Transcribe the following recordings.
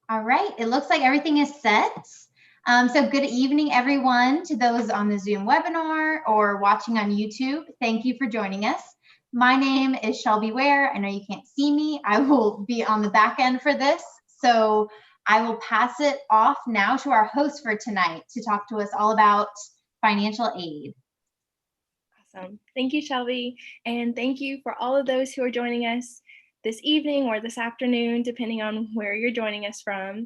All right, it looks like everything is set. So good evening, everyone, to those on the Zoom webinar or watching on YouTube. Thank you for joining us. My name is Shelby Ware. I know you can't see me. I will be on the back end for this. So I will pass it off now to our host for tonight to talk to us all about financial aid. Awesome. Thank you, Shelby. And thank you for all of those who are joining us this evening or this afternoon, depending on where you're joining us from.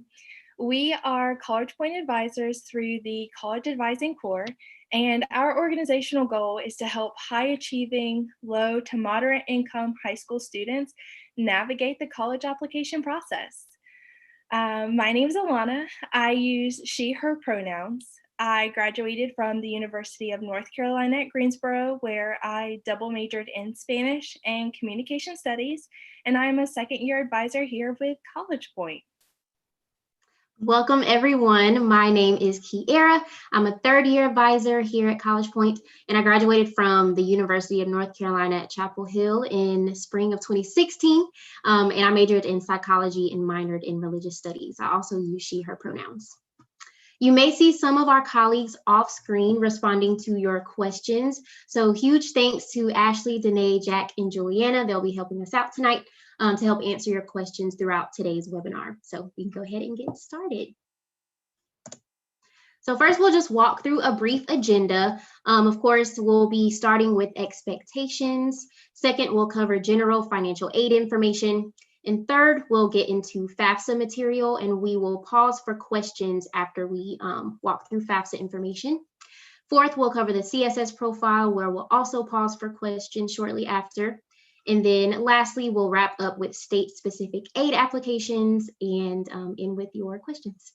We are College Point advisors through the College Advising Corps, and our organizational goal is to help high-achieving, low to moderate income high school students navigate the college application process. My name is Alana. I use she, her pronouns. I graduated from the University of North Carolina at Greensboro, where I double majored in Spanish and Communication Studies, and I'm a second-year advisor here with College Point. Welcome, everyone. My name is Kiera. I'm a third-year advisor here at College Point, and I graduated from the University of North Carolina at Chapel Hill in spring of 2016, and I majored in psychology and minored in religious studies. I also use she, her pronouns. You may see some of our colleagues off screen responding to your questions. So huge thanks to Ashley, Danae, Jack, and Juliana. They'll be helping us out tonight to help answer your questions throughout today's webinar. So we can go ahead and get started. So first, we'll just walk through a brief agenda. Of course, we'll be starting with expectations. Second, we'll cover general financial aid information. And third, we'll get into FAFSA material, and we will pause for questions after we walk through FAFSA information. Fourth, we'll cover the CSS profile, where we'll also pause for questions shortly after. And then lastly, we'll wrap up with state-specific aid applications and end with your questions.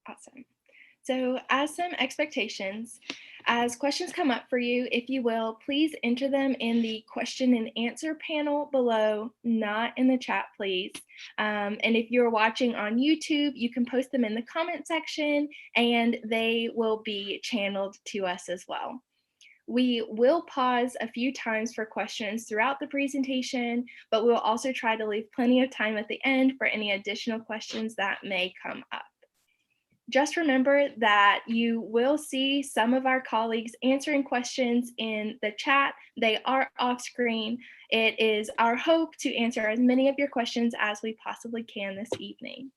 Awesome. So as some expectations, as questions come up for you, if you will, please enter them in the question and answer panel below, not in the chat, please. And if you're watching on YouTube, you can post them in the comment section and they will be channeled to us as well. We will pause a few times for questions throughout the presentation, but we will also try to leave plenty of time at the end for any additional questions that may come up. Just remember that you will see some of our colleagues answering questions in the chat. They are off screen. It is our hope to answer as many of your questions as we possibly can this evening.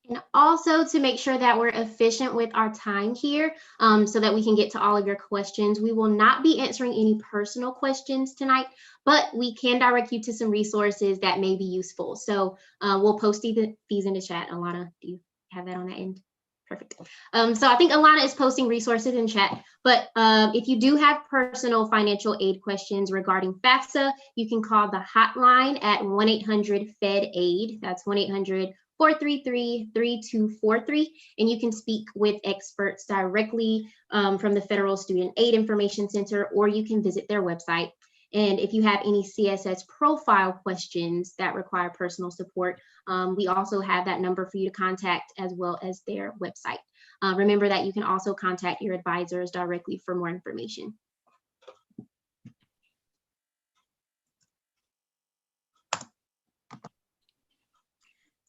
And also to make sure that we're efficient with our time here so that we can get to all of your questions. We will not be answering any personal questions tonight, but we can direct you to some resources that may be useful. So we'll post these in the chat. Alana, do you have that on that end? Perfect. So I think Alana is posting resources in chat, but if you do have personal financial aid questions regarding FAFSA, you can call the hotline at 1-800-FED-AID. That's 1-800-433-3243, and you can speak with experts directly from the Federal Student Aid Information Center, or you can visit their website. And if you have any CSS profile questions that require personal support, we also have that number for you to contact as well as their website. Remember that you can also contact your advisors directly for more information.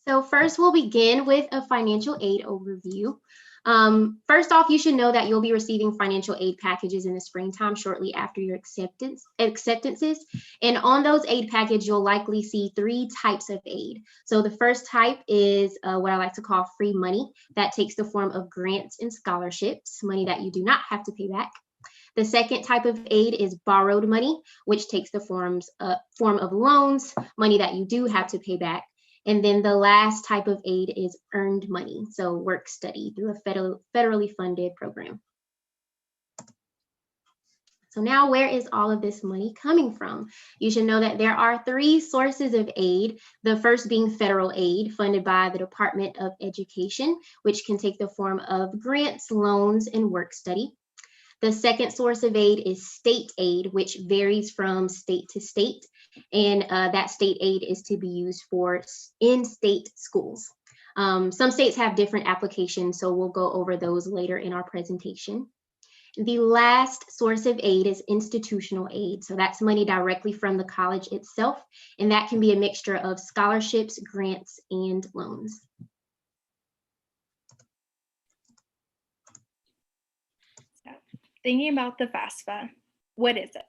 So first, we'll begin with a financial aid overview. First off, you should know that you'll be receiving financial aid packages in the springtime shortly after your acceptances. And on those aid packages, you'll likely see 3 types of aid. So the first type is what I like to call free money. That takes the form of grants and scholarships, money that you do not have to pay back. The second type of aid is borrowed money, which takes the form of loans, money that you do have to pay back. And then the last type of aid is earned money, so work study through a federally funded program. So now, where is all of this money coming from? You should know that there are 3 sources of aid, the first being federal aid funded by the Department of Education, which can take the form of grants, loans, and work study. The second source of aid is state aid, which varies from state to state. And that state aid is to be used for in-state schools. Some states have different applications, so we'll go over those later in our presentation. The last source of aid is institutional aid. So that's money directly from the college itself, and that can be a mixture of scholarships, grants, and loans. So, thinking about the FAFSA, what is it?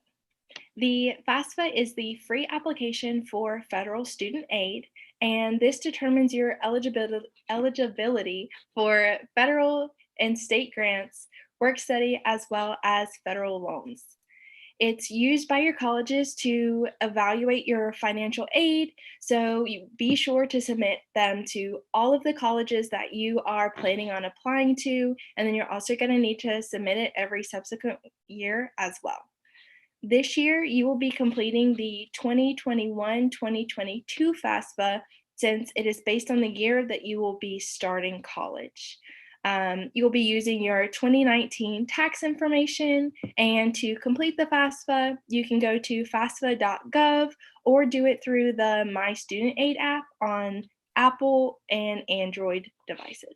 The FAFSA is the free application for federal student aid, and this determines your eligibility for federal and state grants, work study, as well as federal loans. It's used by your colleges to evaluate your financial aid, so you be sure to submit them to all of the colleges that you are planning on applying to, and then you're also going to need to submit it every subsequent year as well. This year, you will be completing the 2021-2022 FAFSA since it is based on the year that you will be starting college. You will be using your 2019 tax information, and to complete the FAFSA, you can go to FAFSA.gov or do it through the My Student Aid app on Apple and Android devices.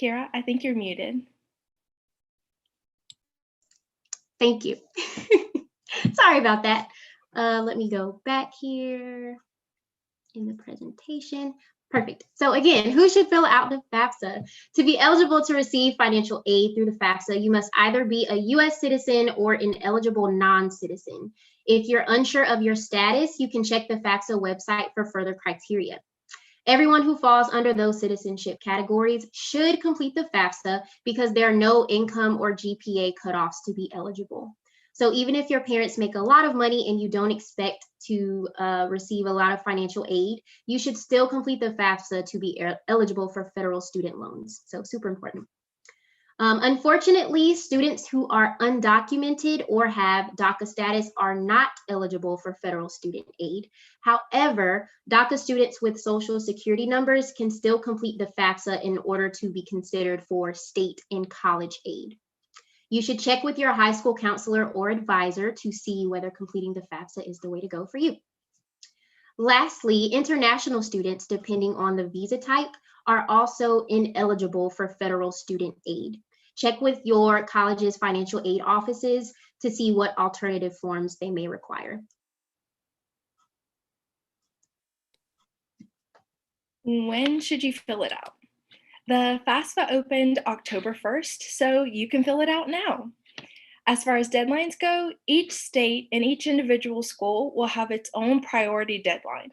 Kira, I think you're muted. Thank you. Sorry about that. Let me go back here in the presentation. Perfect. So again, who should fill out the FAFSA? To be eligible to receive financial aid through the FAFSA, you must either be a U.S. citizen or an eligible non-citizen. If you're unsure of your status, you can check the FAFSA website for further criteria. Everyone who falls under those citizenship categories should complete the FAFSA because there are no income or GPA cutoffs to be eligible. So even if your parents make a lot of money and you don't expect to receive a lot of financial aid, you should still complete the FAFSA to be eligible for federal student loans. So super important. Unfortunately, students who are undocumented or have DACA status are not eligible for federal student aid. However, DACA students with social security numbers can still complete the FAFSA in order to be considered for state and college aid. You should check with your high school counselor or advisor to see whether completing the FAFSA is the way to go for you. Lastly, international students, depending on the visa type, are also ineligible for federal student aid. Check with your college's financial aid offices to see what alternative forms they may require. When should you fill it out? The FAFSA opened October 1st, so you can fill it out now. As far as deadlines go, each state and each individual school will have its own priority deadline.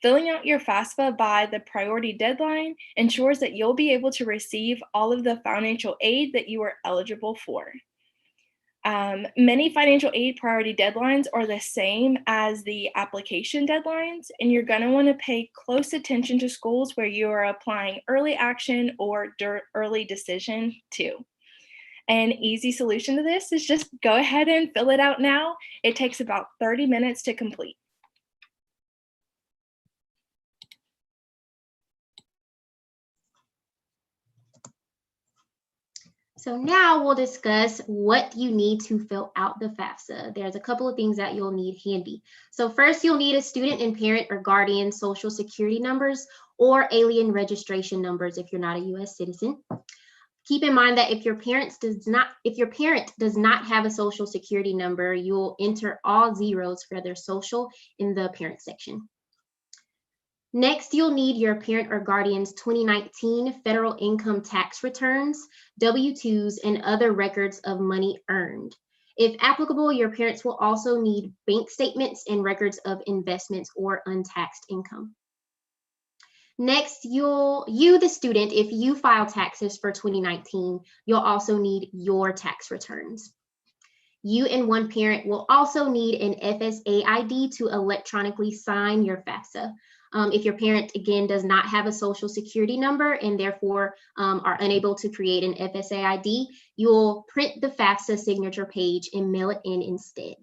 Filling out your FAFSA by the priority deadline ensures that you'll be able to receive all of the financial aid that you are eligible for. Many financial aid priority deadlines are the same as the application deadlines, and you're going to want to pay close attention to schools where you are applying early action or early decision to. An easy solution to this is just go ahead and fill it out now. It takes about 30 minutes to complete. So now we'll discuss what you need to fill out the FAFSA. There's a couple of things that you'll need handy. So first, you'll need a student and parent or guardian social security numbers or alien registration numbers if you're not a U.S. citizen. Keep in mind that if your parent does not have a social security number, you'll enter all zeros for their social in the parent section. Next, you'll need your parent or guardian's 2019 federal income tax returns, W-2s, and other records of money earned. If applicable, your parents will also need bank statements and records of investments or untaxed income. Next, you, the student, if you file taxes for 2019, you'll also need your tax returns. You and one parent will also need an FSA ID to electronically sign your FAFSA. If your parent, again, does not have a social security number and therefore are unable to create an FSA ID, you'll print the FAFSA signature page and mail it in instead.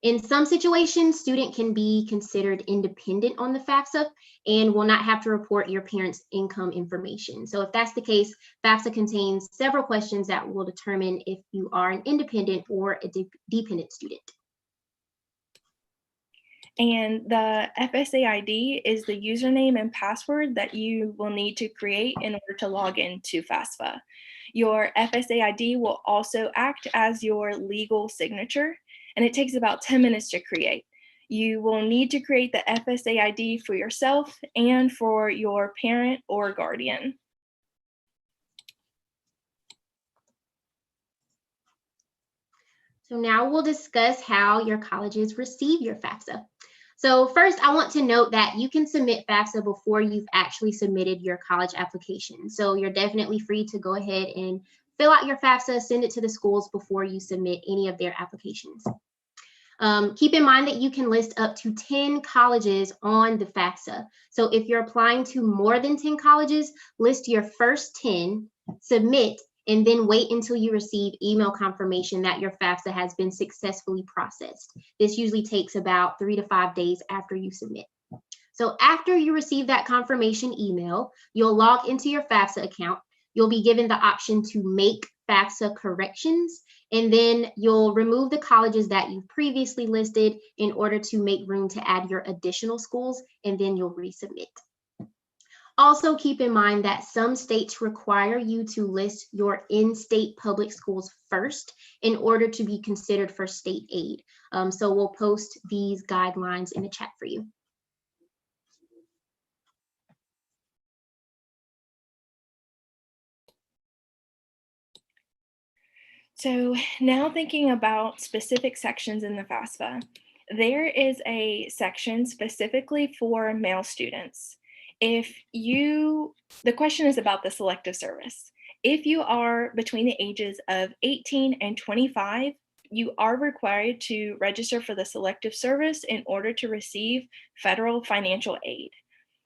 In some situations, student can be considered independent on the FAFSA and will not have to report your parent's income information. So if that's the case, FAFSA contains several questions that will determine if you are an independent or a dependent student. And the FSA ID is the username and password that you will need to create in order to log into FAFSA. Your FSA ID will also act as your legal signature, and it takes about 10 minutes to create. You will need to create the FSA ID for yourself and for your parent or guardian. So now we'll discuss how your colleges receive your FAFSA. So first, I want to note that you can submit FAFSA before you've actually submitted your college application. So you're definitely free to go ahead and fill out your FAFSA, send it to the schools before you submit any of their applications. Keep in mind that you can list up to 10 colleges on the FAFSA. So if you're applying to more than 10 colleges, list your first 10, submit, and then wait until you receive email confirmation that your FAFSA has been successfully processed. This usually takes about 3 to 5 days after you submit. So after you receive that confirmation email, you'll log into your FAFSA account. You'll be given the option to make FAFSA corrections, and then you'll remove the colleges that you've previously listed in order to make room to add your additional schools, and then you'll resubmit. Also keep in mind that some states require you to list your in-state public schools first in order to be considered for state aid. So we'll post these guidelines in the chat for you. So now thinking about specific sections in the FAFSA, there is a section specifically for male students. The question is about the selective service. If you are between the ages of 18 and 25, you are required to register for the selective service in order to receive federal financial aid.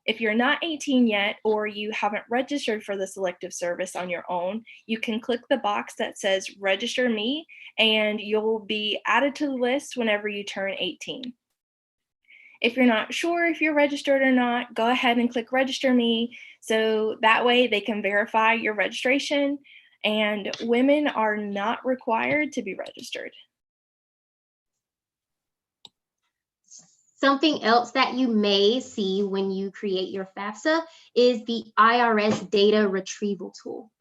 If you're not 18 yet, or you haven't registered for the selective service on your own, you can click the box that says register me, and you'll be added to the list whenever you turn 18. If you're not sure if you're registered or not, go ahead and click register me, so that way they can verify your registration, and women are not required to be registered. Something else that you may see when you create your FAFSA is the IRS data retrieval tool.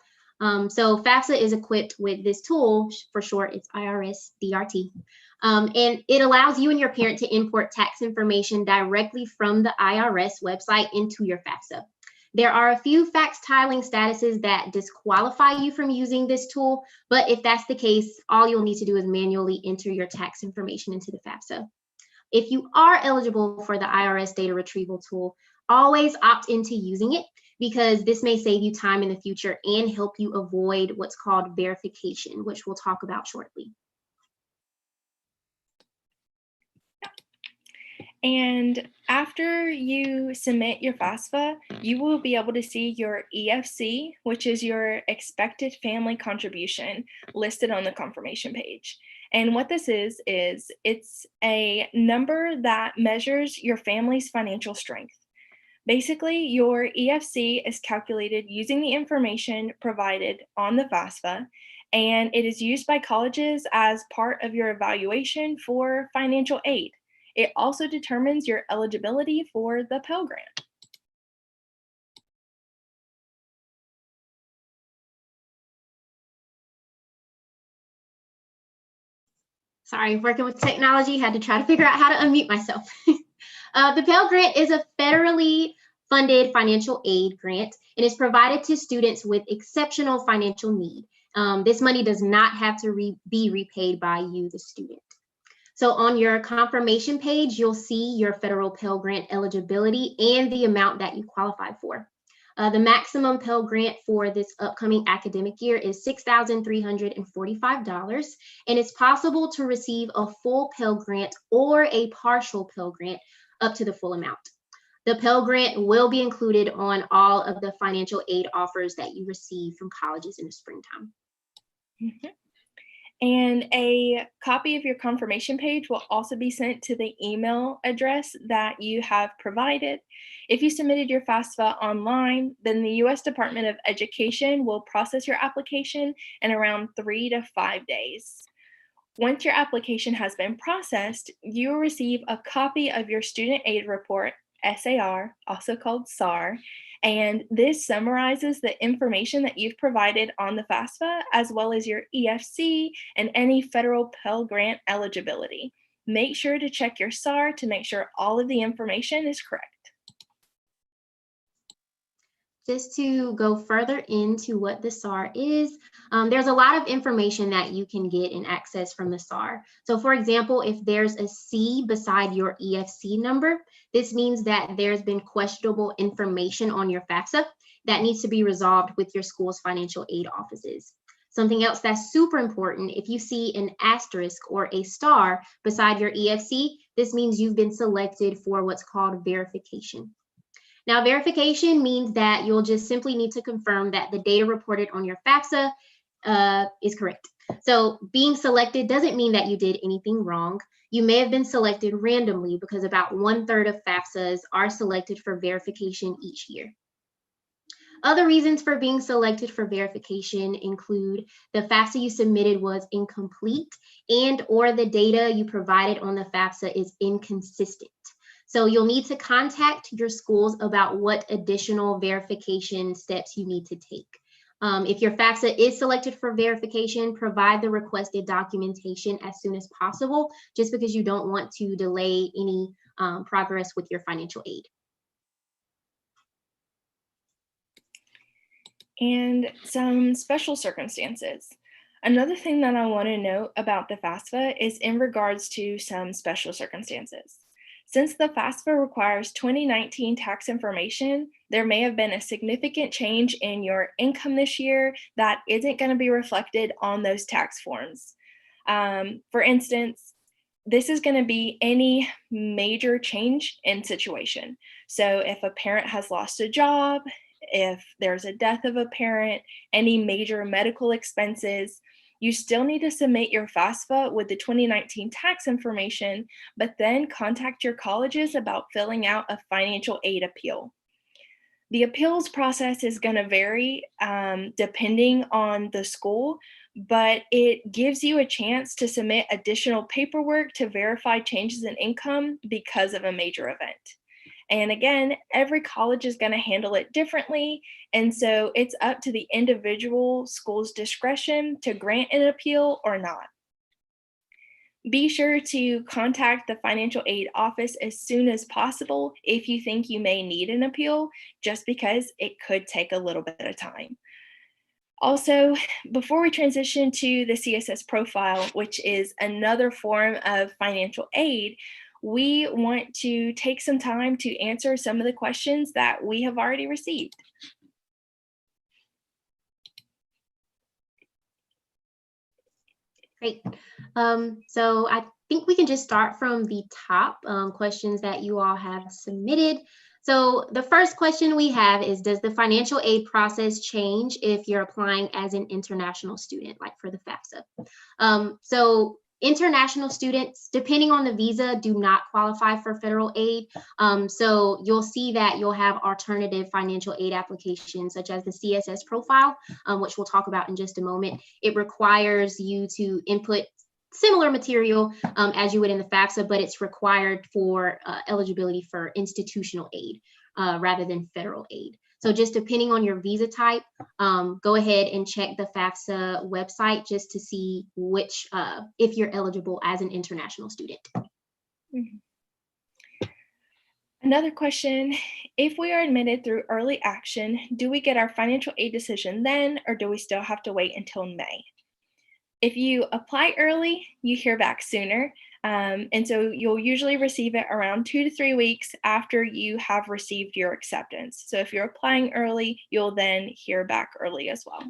So FAFSA is equipped with this tool, for short, it's IRS DRT. And it allows you and your parent to import tax information directly from the IRS website into your FAFSA. There are a few fax tiling statuses that disqualify you from using this tool, but if that's the case, all you'll need to do is manually enter your tax information into the FAFSA. If you are eligible for the IRS data retrieval tool, always opt into using it, because this may save you time in the future and help you avoid what's called verification, which we'll talk about shortly. And after you submit your FAFSA, you will be able to see your EFC, which is your expected family contribution, listed on the confirmation page. And what this is it's a number that measures your family's financial strength. Basically, your EFC is calculated using the information provided on the FAFSA, and it is used by colleges as part of your evaluation for financial aid. It also determines your eligibility for the Pell Grant. Sorry, working with technology, had to try to figure out how to unmute myself. The Pell Grant is a federally funded financial aid grant and is provided to students with exceptional financial need. This money does not have to be repaid by you, the student. So on your confirmation page, you'll see your federal Pell Grant eligibility and the amount that you qualify for. The maximum Pell Grant for this upcoming academic year is $6,345, and it's possible to receive a full Pell Grant or a partial Pell Grant up to the full amount. The Pell Grant will be included on all of the financial aid offers that you receive from colleges in the springtime. Mm-hmm. And a copy of your confirmation page will also be sent to the email address that you have provided. If you submitted your FAFSA online, then the U.S. Department of Education will process your application in around 3 to 5 days. Once your application has been processed, you will receive a copy of your Student Aid Report, SAR, also called SAR, and this summarizes the information that you've provided on the FAFSA, as well as your EFC and any federal Pell Grant eligibility. Make sure to check your SAR to make sure all of the information is correct. Just to go further into what the SAR is, there's a lot of information that you can get and access from the SAR. So for example, if there's a C beside your EFC number, this means that there's been questionable information on your FAFSA that needs to be resolved with your school's financial aid offices. Something else that's super important, if you see an asterisk or a star beside your EFC, this means you've been selected for what's called verification. Now, verification means that you'll just simply need to confirm that the data reported on your FAFSA is correct. So being selected doesn't mean that you did anything wrong. You may have been selected randomly because about 1/3 of FAFSAs are selected for verification each year. Other reasons for being selected for verification include the FAFSA you submitted was incomplete and/or the data you provided on the FAFSA is inconsistent. So you'll need to contact your schools about what additional verification steps you need to take. If your FAFSA is selected for verification, provide the requested documentation as soon as possible, just because you don't want to delay any progress with your financial aid. And some special circumstances. Another thing that I want to note about the FAFSA is in regards to some special circumstances. Since the FAFSA requires 2019 tax information, there may have been a significant change in your income this year that isn't going to be reflected on those tax forms. For instance, this is going to be any major change in situation. So if a parent has lost a job, if there's a death of a parent, any major medical expenses, you still need to submit your FAFSA with the 2019 tax information, but then contact your colleges about filling out a financial aid appeal. The appeals process is going to vary depending on the school, but it gives you a chance to submit additional paperwork to verify changes in income because of a major event. And again, every college is going to handle it differently. And so it's up to the individual school's discretion to grant an appeal or not. Be sure to contact the financial aid office as soon as possible if you think you may need an appeal, just because it could take a little bit of time. Also, before we transition to the CSS profile, which is another form of financial aid, we want to take some time to answer some of the questions that we have already received. Great. So I think we can just start from the top questions that you all have submitted. So the first question we have is, does the financial aid process change if you're applying as an international student, like for the FAFSA? So international students, depending on the visa, do not qualify for federal aid. So you'll see that you'll have alternative financial aid applications, such as the CSS Profile, which we'll talk about in just a moment. It requires you to input similar material as you would in the FAFSA, but it's required for eligibility for institutional aid rather than federal aid. So just depending on your visa type, go ahead and check the FAFSA website just to see which, if you're eligible as an international student. Another question, if we are admitted through early action, do we get our financial aid decision then, or do we still have to wait until May? If you apply early, you hear back sooner. And so you'll usually receive it around 2 to 3 weeks after you have received your acceptance. So if you're applying early, you'll then hear back early as well.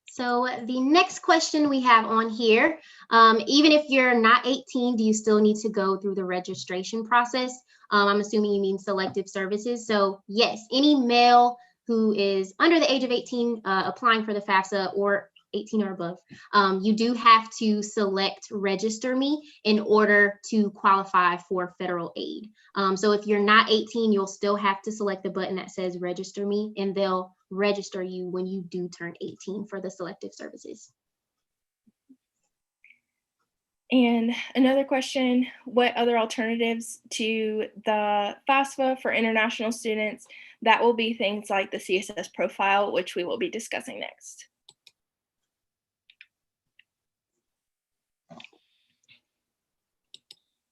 So the next question we have on here, even if you're not 18, do you still need to go through the registration process? I'm assuming you mean selective services. So yes, any male who is under the age of 18 applying for the FAFSA or 18 or above, you do have to select Register Me in order to qualify for federal aid. So if you're not 18, you'll still have to select the button that says Register Me, and they'll register you when you do turn 18 for the selective services. And another question, what other alternatives to the FAFSA for international students? That will be things like the CSS profile, which we will be discussing next.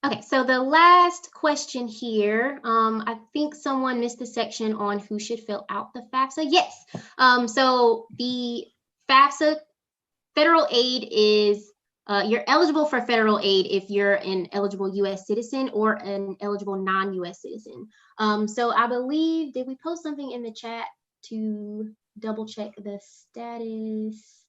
Okay, so the last question here, I think someone missed the section on who should fill out the FAFSA. Yes, so the FAFSA federal aid is, you're eligible for federal aid if you're an eligible US citizen or an eligible non-US citizen. So I believe, did we post something in the chat to double check the status?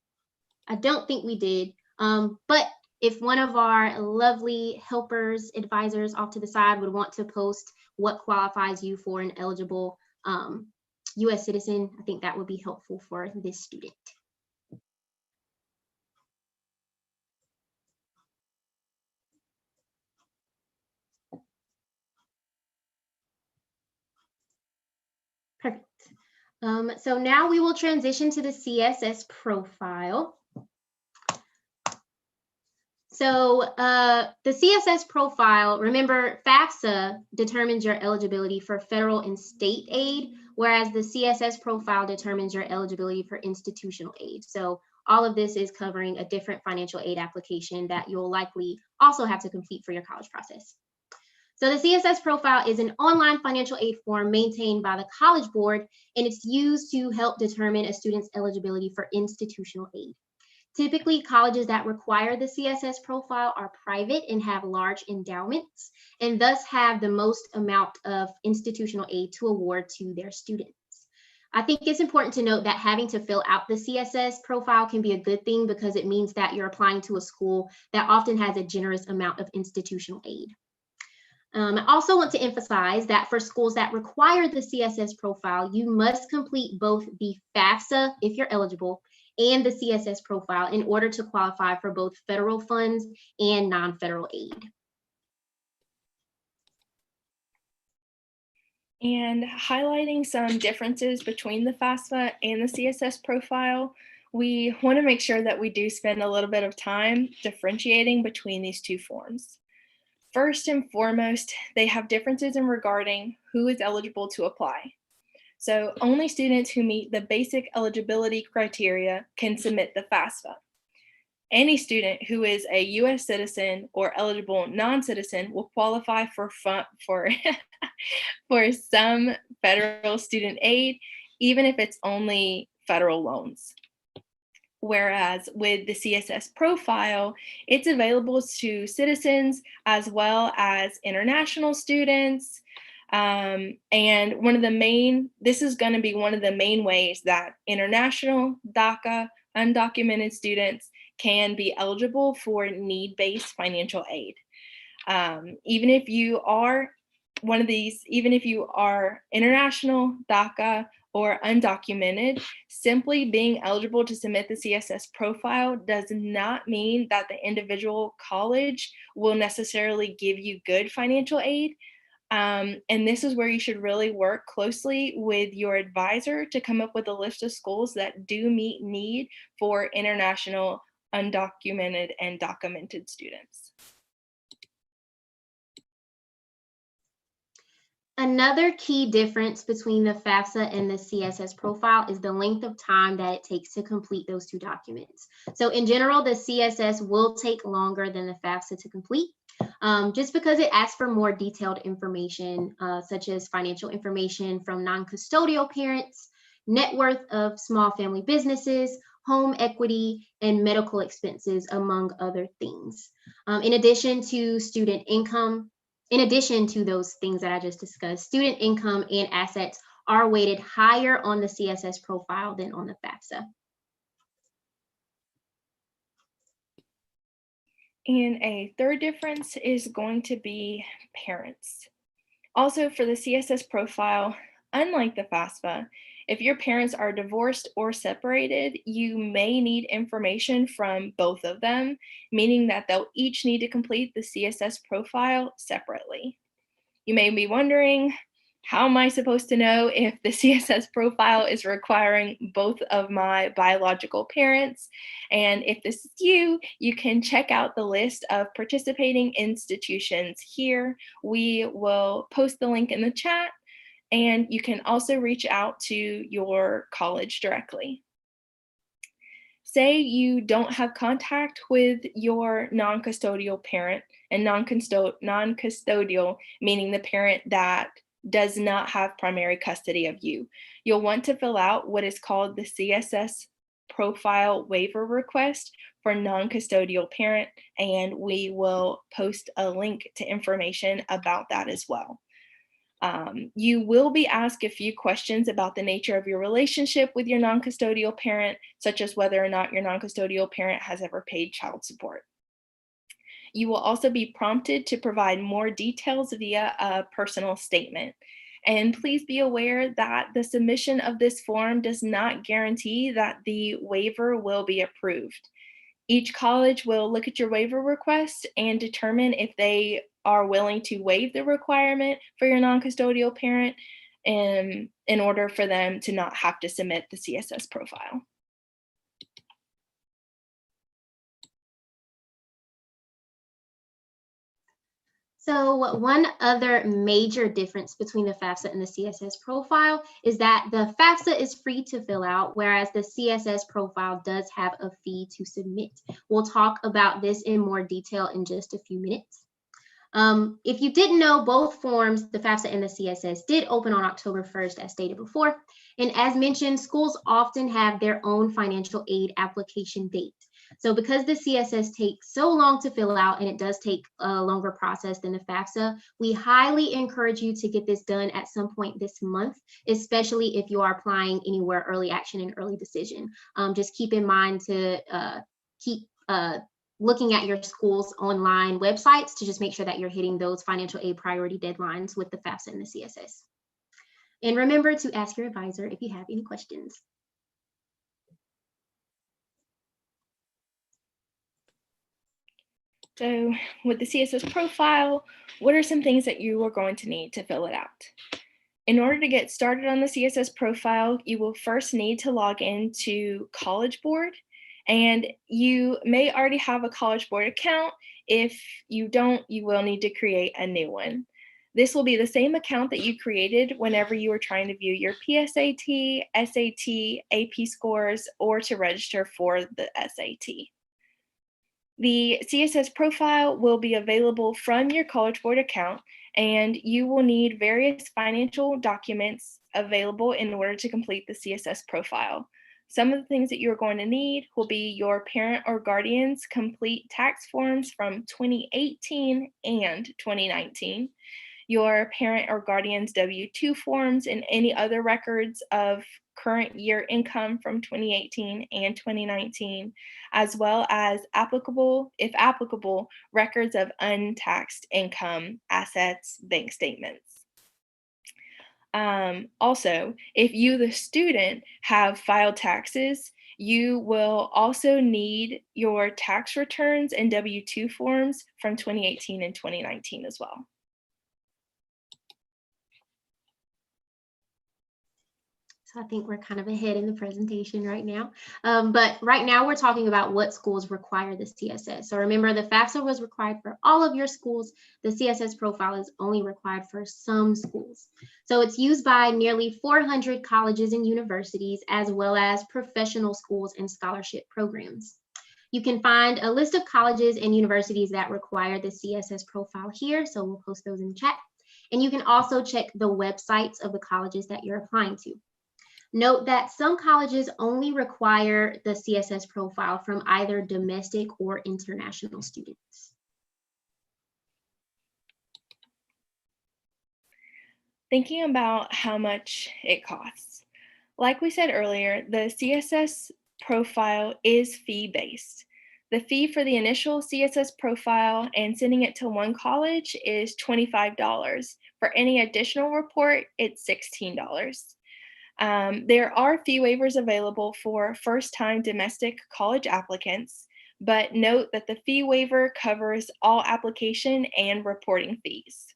I don't think we did, but if one of our lovely helpers, advisors off to the side would want to post what qualifies you for an eligible US citizen, I think that would be helpful for this student. Perfect. So now we will transition to the CSS profile. So the CSS profile, remember FAFSA determines your eligibility for federal and state aid, whereas the CSS profile determines your eligibility for institutional aid. So all of this is covering a different financial aid application that you'll likely also have to complete for your college process. So the CSS profile is an online financial aid form maintained by the College Board, and it's used to help determine a student's eligibility for institutional aid. Typically, colleges that require the CSS profile are private and have large endowments, and thus have the most amount of institutional aid to award to their students. I think it's important to note that having to fill out the CSS profile can be a good thing because it means that you're applying to a school that often has a generous amount of institutional aid. I also want to emphasize that for schools that require the CSS profile, you must complete both the FAFSA, if you're eligible, and the CSS profile in order to qualify for both federal funds and non-federal aid. And highlighting some differences between the FAFSA and the CSS profile, we want to make sure that we do spend a little bit of time differentiating between these two forms. First and foremost, they have differences in regarding who is eligible to apply. So only students who meet the basic eligibility criteria can submit the FAFSA. Any student who is a US citizen or eligible non-citizen will qualify for some federal student aid, even if it's only federal loans. Whereas with the CSS profile, it's available to citizens as well as international students. And this is going to be one of the main ways that international, DACA, undocumented students can be eligible for need-based financial aid. Even if you are one of these, even if you are international, DACA, or undocumented, simply being eligible to submit the CSS profile does not mean that the individual college will necessarily give you good financial aid. And this is where you should really work closely with your advisor to come up with a list of schools that do meet need for international, undocumented, and documented students. Another key difference between the FAFSA and the CSS profile is the length of time that it takes to complete those two documents. So in general, the CSS will take longer than the FAFSA to complete, just because it asks for more detailed information, such as financial information from non-custodial parents, net worth of small family businesses, home equity, and medical expenses, among other things. In addition to student income, in addition to those things that I just discussed, student income and assets are weighted higher on the CSS profile than on the FAFSA. And a third difference is going to be parents. Also for the CSS profile, unlike the FAFSA, if your parents are divorced or separated, you may need information from both of them, meaning that they'll each need to complete the CSS profile separately. You may be wondering, How am I supposed to know if the CSS profile is requiring both of my biological parents? And if this is you, you can check out the list of participating institutions here. We will post the link in the chat, and you can also reach out to your college directly. Say you don't have contact with your non-custodial parent, and non-custodial meaning the parent that does not have primary custody of you. You'll want to fill out what is called the CSS Profile Waiver Request for non-custodial parent, and we will post a link to information about that as well. You will be asked a few questions about the nature of your relationship with your non-custodial parent, such as whether or not your non-custodial parent has ever paid child support. You will also be prompted to provide more details via a personal statement. And please be aware that the submission of this form does not guarantee that the waiver will be approved. Each college will look at your waiver request and determine if they are willing to waive the requirement for your non-custodial parent in order for them to not have to submit the CSS profile. So one other major difference between the FAFSA and the CSS profile is that the FAFSA is free to fill out, whereas the CSS profile does have a fee to submit. We'll talk about this in more detail in just a few minutes. If you didn't know, both forms, the FAFSA and the CSS, did open on October 1st, as stated before. And as mentioned, schools often have their own financial aid application date. So because the CSS takes so long to fill out, and it does take a longer process than the FAFSA, we highly encourage you to get this done at some point this month, especially if you are applying anywhere early action and early decision. Just keep in mind to keep looking at your school's online websites to just make sure that you're hitting those financial aid priority deadlines with the FAFSA and the CSS. And remember to ask your advisor if you have any questions. So with the CSS profile, what are some things that you are going to need to fill it out? In order to get started on the CSS profile, you will first need to log into College Board, and you may already have a College Board account. If you don't, you will need to create a new one. This will be the same account that you created whenever you were trying to view your PSAT, SAT, AP scores, or to register for the SAT. The CSS profile will be available from your College Board account, and you will need various financial documents available in order to complete the CSS profile. Some of the things that you're going to need will be your parent or guardian's complete tax forms from 2018 and 2019, your parent or guardian's W-2 forms, and any other records of current year income from 2018 and 2019, as well as if applicable, records of untaxed income, assets, bank statements. Also, if you, the student, have filed taxes, you will also need your tax returns and W-2 forms from 2018 and 2019 as well. So I think we're kind of ahead in the presentation right now. But right now we're talking about what schools require the CSS. So remember, the FAFSA was required for all of your schools. The CSS profile is only required for some schools. So it's used by nearly 400 colleges and universities, as well as professional schools and scholarship programs. You can find a list of colleges and universities that require the CSS profile here. So we'll post those in the chat. And you can also check the websites of the colleges that you're applying to. Note that some colleges only require the CSS profile from either domestic or international students. Thinking about how much it costs. Like we said earlier, the CSS profile is fee-based. The fee for the initial CSS profile and sending it to one college is $25. For any additional report, it's $16. There are fee waivers available for first-time domestic college applicants, but note that the fee waiver covers all application and reporting fees.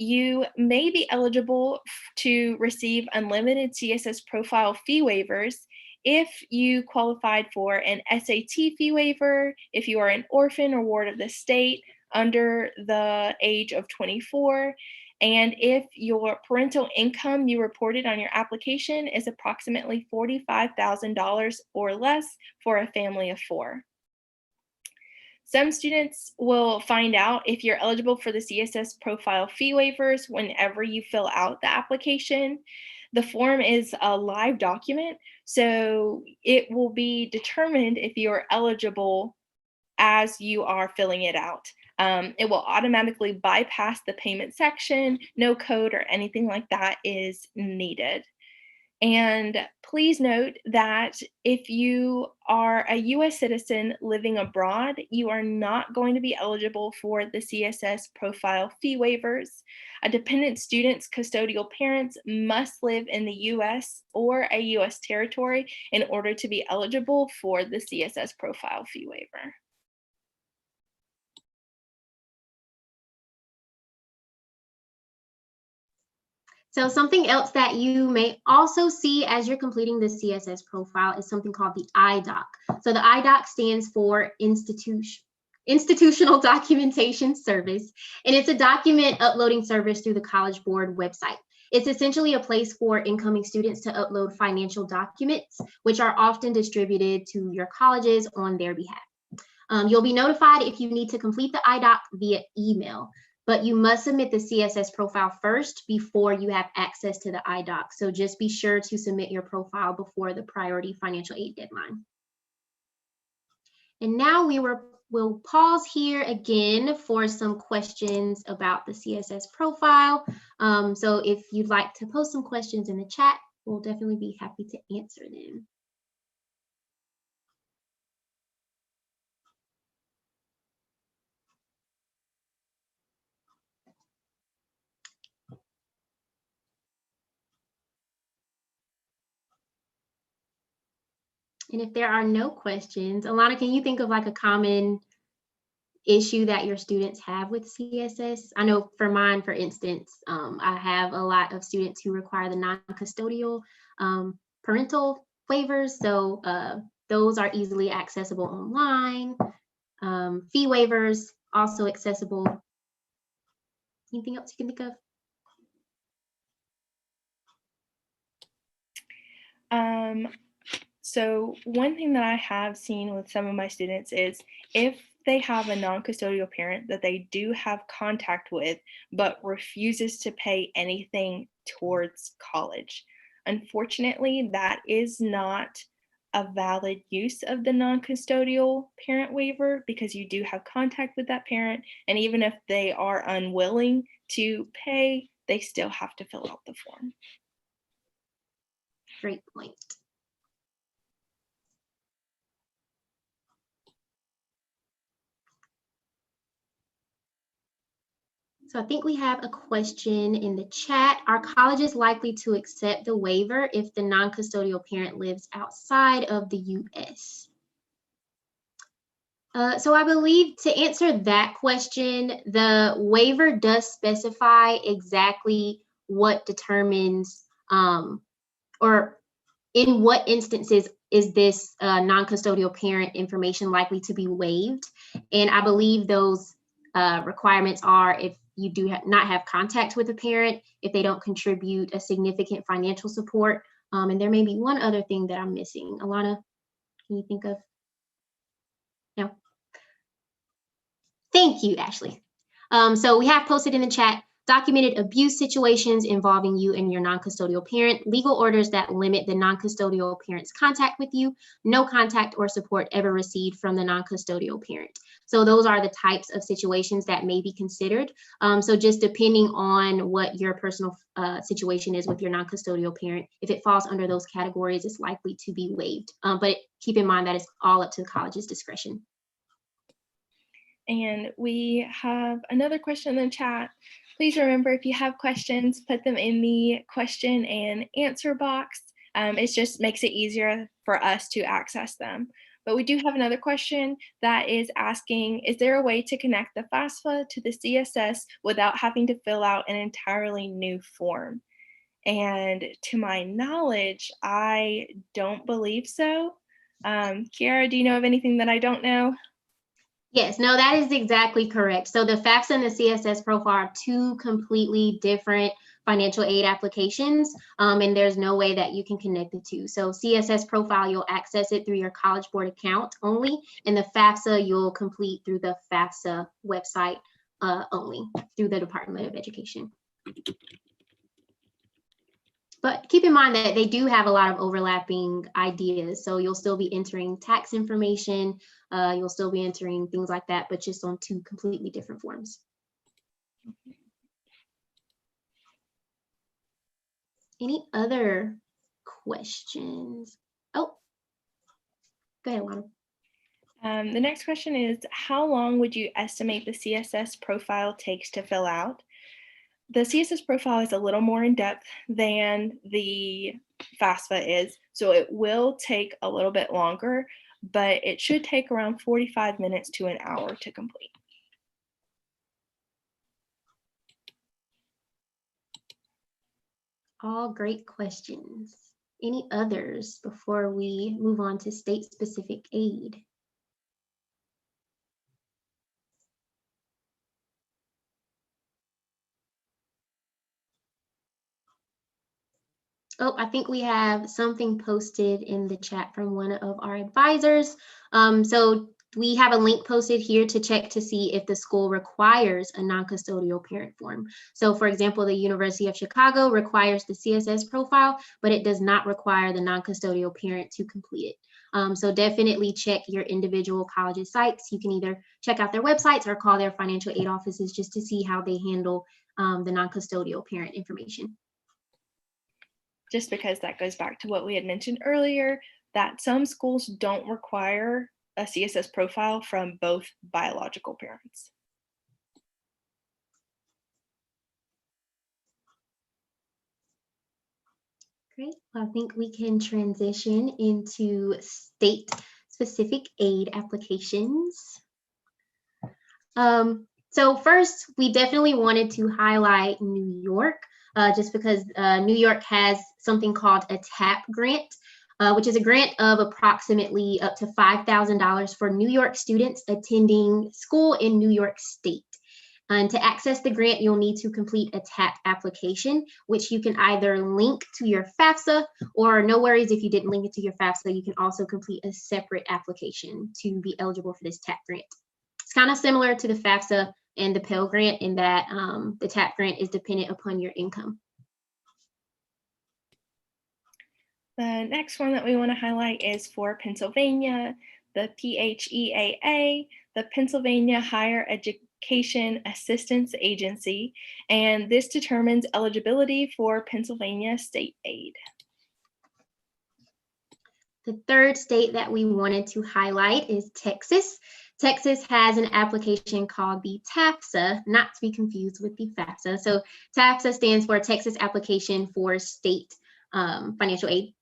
you may be eligible to receive unlimited CSS profile fee waivers if you qualified for an SAT fee waiver, if you are an orphan or ward of the state under the age of 24, and if your parental income you reported on your application is approximately $45,000 or less for a family of 4. Some students will find out if you're eligible for the CSS profile fee waivers whenever you fill out the application. The form is a live document, so it will be determined if you're eligible as you are filling it out. It will automatically bypass the payment section. No code or anything like that is needed. And please note that if you are a US citizen living abroad, you are not going to be eligible for the CSS profile fee waivers. A dependent student's custodial parents must live in the US or a US territory in order to be eligible for the CSS profile fee waiver. So something else that you may also see as you're completing the CSS profile is something called the IDoc. So the IDoc stands for Institutional Documentation Service, and it's a document uploading service through the College Board website. It's essentially a place for incoming students to upload financial documents, which are often distributed to your colleges on their behalf. You'll be notified if you need to complete the IDoc via email, but you must submit the CSS profile first before you have access to the IDoc. So just be sure to submit your profile before the priority financial aid deadline. And now we'll pause here again for some questions about the CSS profile. So if you'd like to post some questions in the chat, we'll definitely be happy to answer them. And if there are no questions, Alana, can you think of like a common issue that your students have with CSS? I know for mine, for instance, I have a lot of students who require the non-custodial parental waivers. So those are easily accessible online. Fee waivers also accessible. Anything else you can think of? So one thing that I have seen with some of my students is if they have a non-custodial parent that they do have contact with, but refuses to pay anything towards college. Unfortunately, that is not a valid use of the non-custodial parent waiver because you do have contact with that parent. And even if they are unwilling to pay, they still have to fill out the form. Great point. So I think we have a question in the chat. Are colleges likely to accept the waiver if the non-custodial parent lives outside of the US? So I believe to answer that question, the waiver does specify exactly what determines or in what instances is this non-custodial parent information likely to be waived. And I believe those requirements are if you do not have contact with a parent, if they don't contribute a significant financial support, and there may be one other thing that I'm missing. Alana, can you think of? No. Thank you, Ashley. So we have posted in the chat, documented abuse situations involving you and your non-custodial parent, legal orders that limit the non-custodial parent's contact with you, no contact or support ever received from the non-custodial parent. So those are the types of situations that may be considered. So just depending on what your personal situation is with your non-custodial parent, if it falls under those categories, it's likely to be waived. But keep in mind that it's all up to the college's discretion. And we have another question in the chat. Please remember, if you have questions, put them in the question and answer box. It just makes it easier for us to access them. But we do have another question that is asking, is there a way to connect the FAFSA to the CSS without having to fill out an entirely new form? And to my knowledge, I don't believe so. Kiara, do you know of anything that I don't know? Yes, no, that is exactly correct. So the FAFSA and the CSS Profile are two completely different financial aid applications, and there's no way that you can connect the two. So CSS Profile, you'll access it through your College Board account only, and the FAFSA you'll complete through the FAFSA website only, through the Department of Education. But keep in mind that they do have a lot of overlapping ideas. So you'll still be entering tax information, you'll still be entering things like that, but just on two completely different forms. Any other questions? Oh, go ahead, Lana. The next question is, how long would you estimate the CSS profile takes to fill out? The CSS profile is a little more in depth than the FAFSA is, so it will take a little bit longer, but it should take around 45 minutes to an hour to complete. All great questions. Any others before we move on to state-specific aid? Oh, I think we have something posted in the chat from one of our advisors. So we have a link posted here to check to see if the school requires a non-custodial parent form. So for example, the University of Chicago requires the CSS profile, but it does not require the non-custodial parent to complete it. So definitely check your individual college's sites. You can either check out their websites or call their financial aid offices just to see how they handle the non-custodial parent information. Just because that goes back to what we had mentioned earlier, that some schools don't require a CSS profile from both biological parents. Great. Well, I think we can transition into state-specific aid applications. So first, we definitely wanted to highlight New York, just because New York has something called a TAP grant, which is a grant of approximately up to $5,000 for New York students attending school in New York State. And to access the grant, you'll need to complete a TAP application, which you can either link to your FAFSA, or no worries if you didn't link it to your FAFSA, you can also complete a separate application to be eligible for this TAP grant. It's kind of similar to the FAFSA and the Pell Grant in that the TAP grant is dependent upon your income. The next one that we want to highlight is for Pennsylvania, the PHEAA, the Pennsylvania Higher Education Assistance Agency, and this determines eligibility for Pennsylvania state aid. The third state that we wanted to highlight is Texas. Texas has an application called the TAFSA, not to be confused with the FAFSA. So TAFSA stands for Texas Application for State Financial Aid.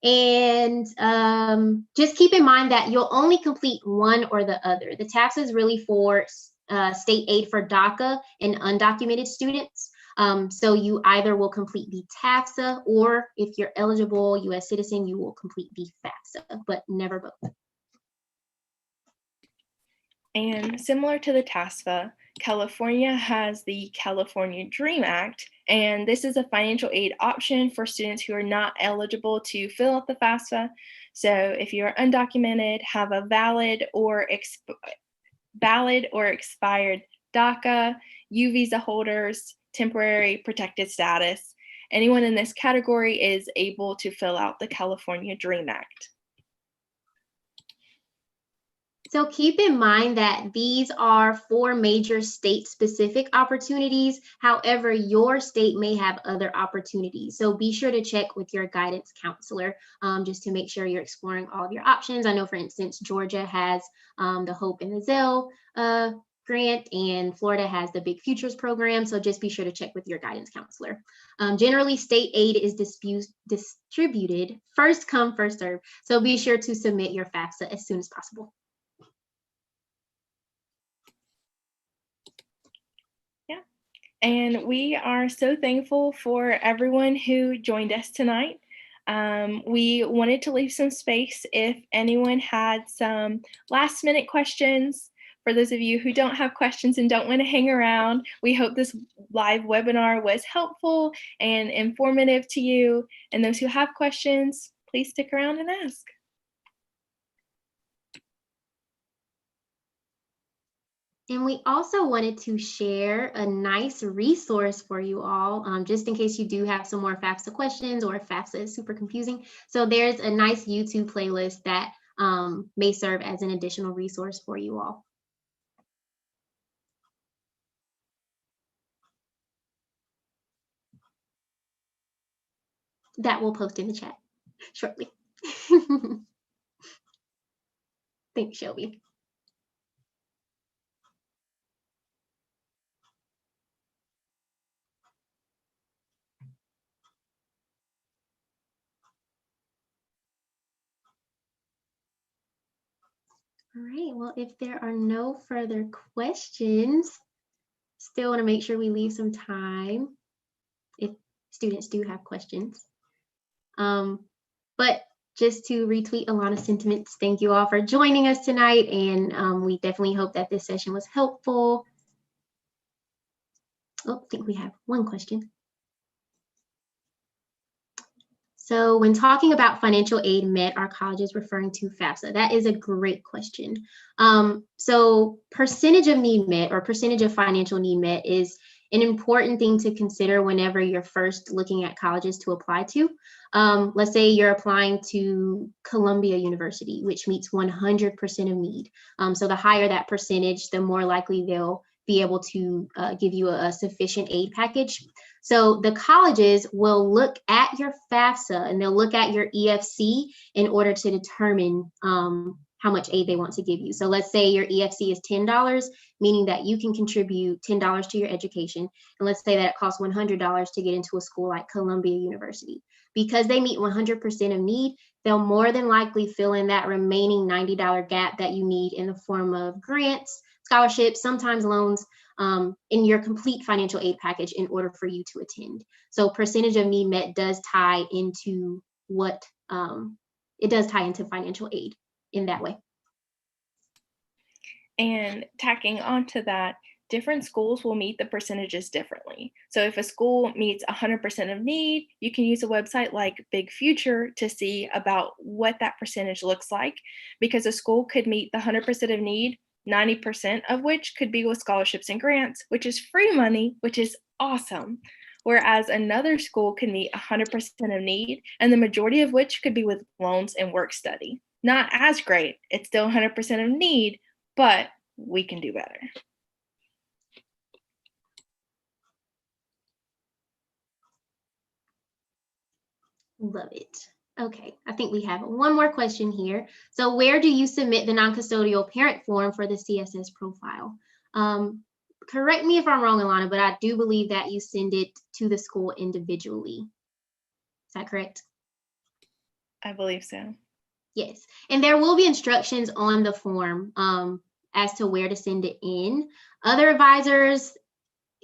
And just keep in mind that you'll only complete one or the other. The TAFSA is really for state aid for DACA and undocumented students. So you either will complete the TAFSA, or if you're eligible U.S. citizen, you will complete the FAFSA, but never both. And similar to the TAFSA, California has the California Dream Act, and this is a financial aid option for students who are not eligible to fill out the FAFSA. So if you are undocumented, have a valid or expired DACA, U visa holders, temporary protected status, anyone in this category is able to fill out the California Dream Act. So keep in mind that these are 4 major state-specific opportunities. However, your state may have other opportunities. So be sure to check with your guidance counselor just to make sure you're exploring all of your options. I know, for instance, Georgia has the Hope and the Zell grant, and Florida has the Big Futures program, so just be sure to check with your guidance counselor. Generally, state aid is distributed first come, first serve, so be sure to submit your FAFSA as soon as possible. Yeah, and we are so thankful for everyone who joined us tonight. We wanted to leave some space if anyone had some last minute questions. For those of you who don't have questions and don't want to hang around, we hope this live webinar was helpful and informative to you. And those who have questions, please stick around and ask. And we also wanted to share a nice resource for you all, just in case you do have some more FAFSA questions or if FAFSA is super confusing. So there's a nice YouTube playlist that may serve as an additional resource for you all. That we'll post in the chat shortly. Thanks, Shelby. All right, well, if there are no further questions, still want to make sure we leave some time if students do have questions. But just to retweet Alana's sentiments, thank you all for joining us tonight, and we definitely hope that this session was helpful. Oh, I think we have one question. So when talking about financial aid met, are colleges referring to FAFSA? That is a great question. So percentage of need met or percentage of financial need met is an important thing to consider whenever you're first looking at colleges to apply to. Let's say you're applying to Columbia University, which meets 100% of need. So the higher that percentage, the more likely they'll be able to give you a sufficient aid package. So the colleges will look at your FAFSA and they'll look at your EFC in order to determine how much aid they want to give you. So let's say your EFC is $10, meaning that you can contribute $10 to your education. And let's say that it costs $100 to get into a school like Columbia University. Because they meet 100% of need, they'll more than likely fill in that remaining $90 gap that you need in the form of grants, scholarships, sometimes loans, in your complete financial aid package in order for you to attend. So percentage of need met does tie into what, it does tie into financial aid in that way. And tacking onto that, different schools will meet the percentages differently. So if a school meets 100% of need, you can use a website like Big Future to see about what that percentage looks like, because a school could meet the 100% of need, 90% of which could be with scholarships and grants, which is free money, which is awesome. Whereas another school can meet 100% of need, and the majority of which could be with loans and work study. Not as great, it's still 100% of need, but we can do better. Love it. Okay, I think we have one more question here. So where do you submit the non-custodial parent form for the CSS profile? Correct me if I'm wrong, Alana, but I do believe that you send it to the school individually. Is that correct? I believe so. Yes, and there will be instructions on the form as to where to send it in. Other advisors,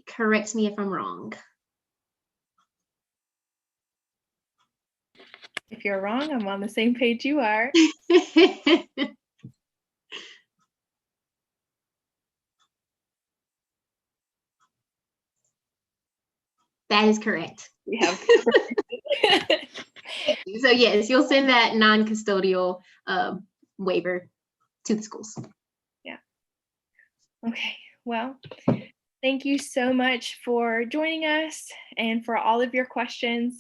correct me if I'm wrong. If you're wrong, I'm on the same page you are. That is correct. We have. So yes, you'll send that non-custodial waiver to the schools. Yeah. Okay, well, thank you so much for joining us and for all of your questions.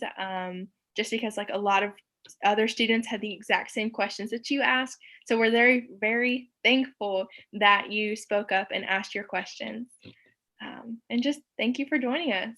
Just because like a lot of other students had the exact same questions that you asked. So we're very, very thankful that you spoke up and asked your questions. And just thank you for joining us.